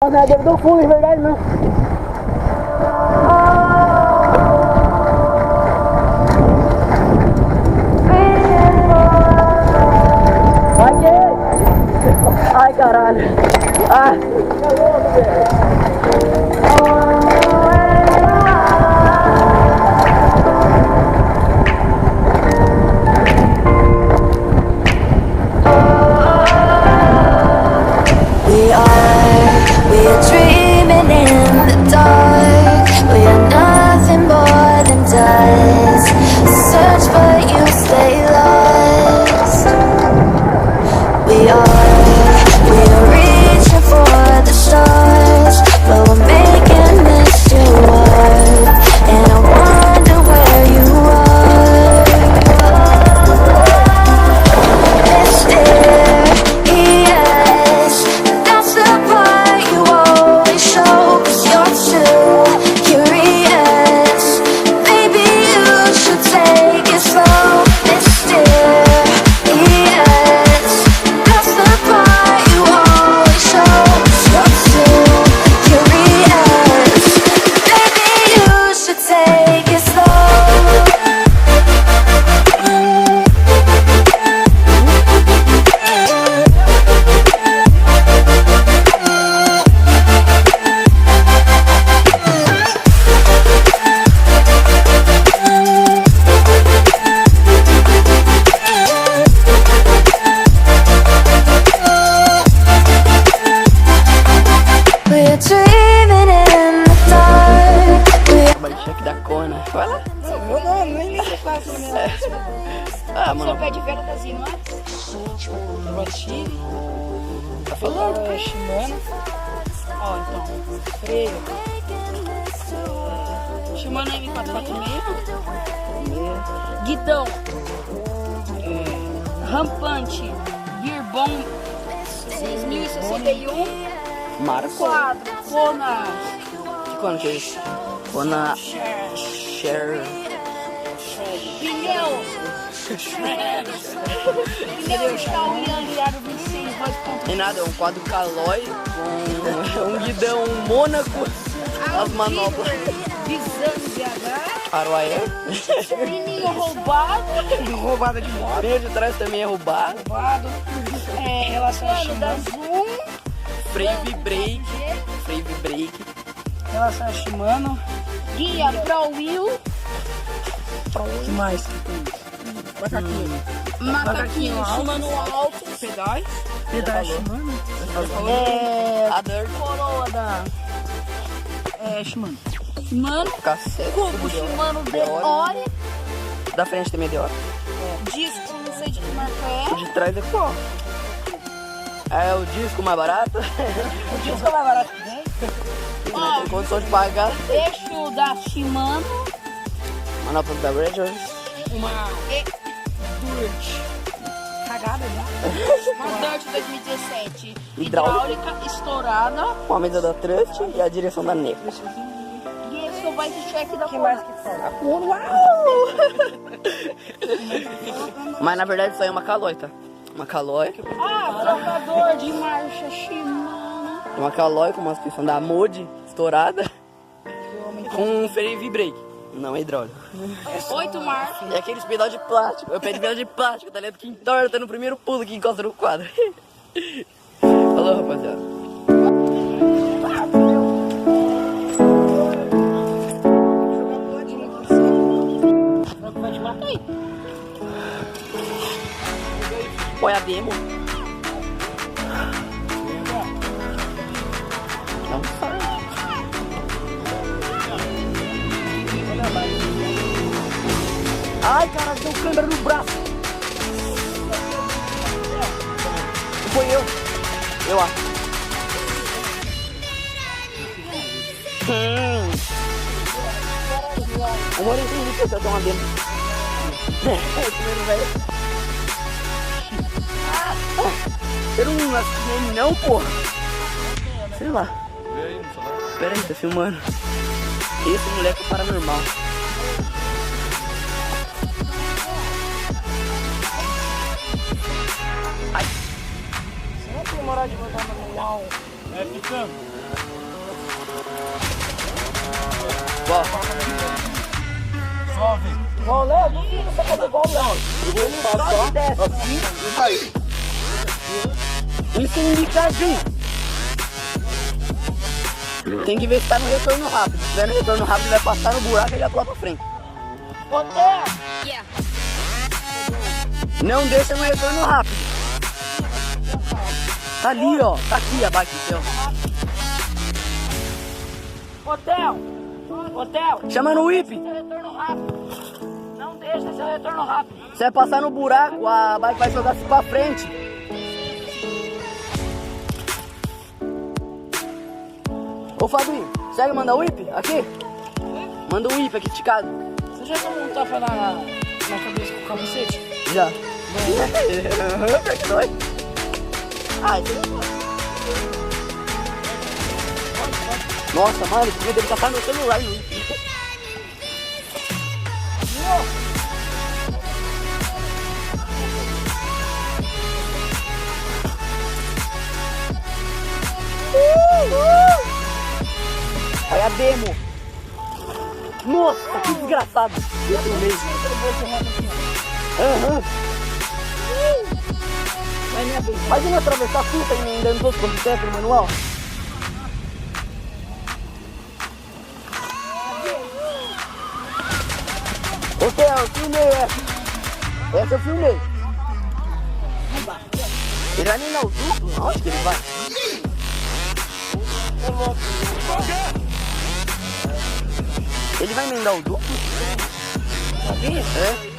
Deve do fundo, é verdade mesmo. Vai que... Ai, caralho. Ai. We are dreaming in the dark. We are nothing more than dust. Search but you stay lost. We are reaching for the stars, but we're making this too hard. And I wonder where you are. Mysterious, that's the part you always show. 'Cause you're too curious. Maybe you should take it slow. Mysterious, that's the part you always show. 'Cause you're too curious. Maybe you should take it slow. We're dreaming in the dark. Trabalho cheque da Kona. Vai lá. Eu não, nem me faço mesmo. Ah, Seu mano. pé de vela das irmãs? Rotile. Tá falando? É Shimano. Ó, então. Freio. Shimano M446. Guidão. Rampante. Gearbom 6061. Marco. Quadro. Kona. Que Kona que é esse? Kona Share. Pneu. Pneu Xiaomi Aro 26 Tem nada, é um quadro calói, um guidão, um Mônaco, as manobras. Visando BH. Aroaé. Pininho roubado. Roubada de moto. Freio de trás também é roubado. Roubado. Relação a Shimano. Zoom. Freio vibrake. Freio vibrake. Relação a Shimano. Guia Pro Wheel. O que mais que tem? Macaquinho. Macaquinho. Shimano alto. Pedais. Pedais Shimano. A Dirt. Coroa da... Shimano. Shimano. Cacete. Cubo Shimano Deore. Da frente também deu. Disco, não sei de que marca O é. de trás é qual? É o disco mais barato. O disco é mais barato que tem. Não tem condição de pagar. Eixo da Shimano. Manopla da Rangers. Uma Dirt. Cagada já. Uma Dirt 2017. Hidráulica estourada. Com a mesa da Trust e a direção da Neco. E esse é o bike check da Que Kona. mais que fala? Mas na verdade isso aí é uma calói, tá? Uma calói. Trocador de marcha Shimano. Uma calói com uma suspensão da Modi estourada. Com um freio vibrake. Não é hidráulico. 8 marchas. E aqueles pedal de plástico. Eu pego pedal de plástico, tá ligado? Que entorta no primeiro pulo que encosta no quadro. Falou, rapaziada. Vai te matar aí. Põe a demo. Não sai. Ai, cara, deu câmera no braço. Foi eu acho. Agora eu entendi que eu tô uma demo. Primeiro velho. Era um assim, não, porra. Sei lá. Pera aí, tá filmando. Esse moleque é paranormal. Ai. Você não tem moral de botar no manual. É, ficando. Qual? Ó, Léo, duvido você fazer igual o Léo. Eu vou passar assim e sair. Isso indicadinho. Tem que ver se tá no retorno rápido. Se tiver no retorno rápido, vai passar no buraco e ele vai pular pra frente. Não deixa no retorno rápido. Tá ali, ó. Tá aqui a bike do céu. Hotel. Chama no whip. Seu retorno rápido. Não deixa seu retorno rápido. Você vai passar no buraco, a bike vai jogar assim pra frente. Ô Fabinho, segue mandar o whip aqui? Manda um whip aqui esticado. Você já tomou um tapa na cabeça com o capacete? Já. Dói. Ah, isso não pode. Nossa, mano, eu devo passar meu celular no whip. Olha a demo. Nossa, que desgraçado. Eu filmei. Aham. Imagina atravessar a fruta e ainda não todos como tempo no manual. Ok, eu filmei essa. Essa eu filmei. Ele vai nem dar o duplo. Onde que ele vai? Ele vai emendar o duplo? Sabia? É?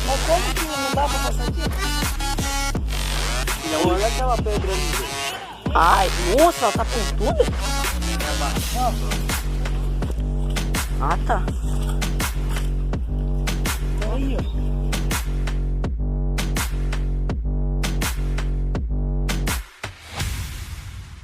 Mas como que não dá pra passar aqui? Olha aquela pedra ali. Ai, nossa, ela tá pontuda? Ah, tá.